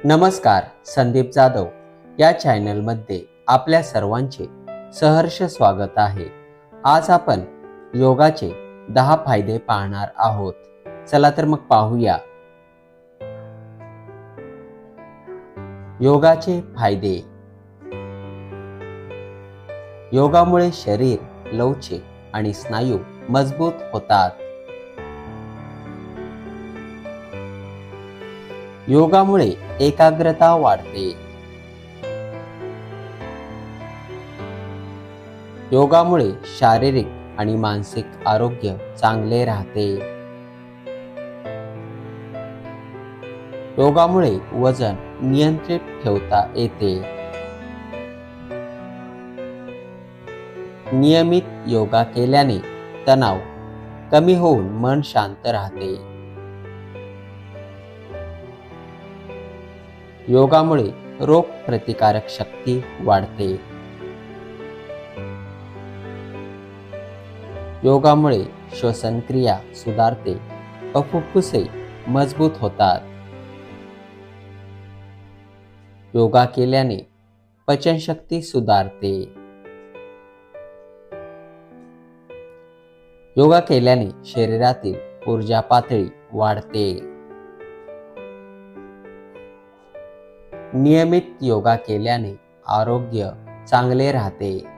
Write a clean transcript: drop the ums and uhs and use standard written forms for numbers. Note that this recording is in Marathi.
नमस्कार, संदीप जाधव या चॅनलमध्ये आपल्या सर्वांचे सहर्ष स्वागत आहे। आज आपण योगाचे 10 फायदे पाहणार आहोत। चला तर मग पाहूया। योगाचे फायदे। योगामुळे शरीर लवचिक आणि स्नायू मजबूत होतात। योगामुळे एकाग्रता वाढते। योगामुळे शारीरिक आणि मानसिक आरोग्य चांगले राहते। योगामुळे वजन नियंत्रित ठेवता येते। नियमित योगा केल्याने तणाव कमी होऊन मन शांत राहते। योगामुळे रोग प्रतिकारक शक्ती वाढते। योगामुळे श्वसनक्रिया सुधारते व फुफ्फुसे मजबूत होतात। योगा केल्याने पचनशक्ती सुधारते। योगा केल्याने शरीरातील ऊर्जा पातळी वाढते। नियमित योगा केल्याने आरोग्य चांगले राहते।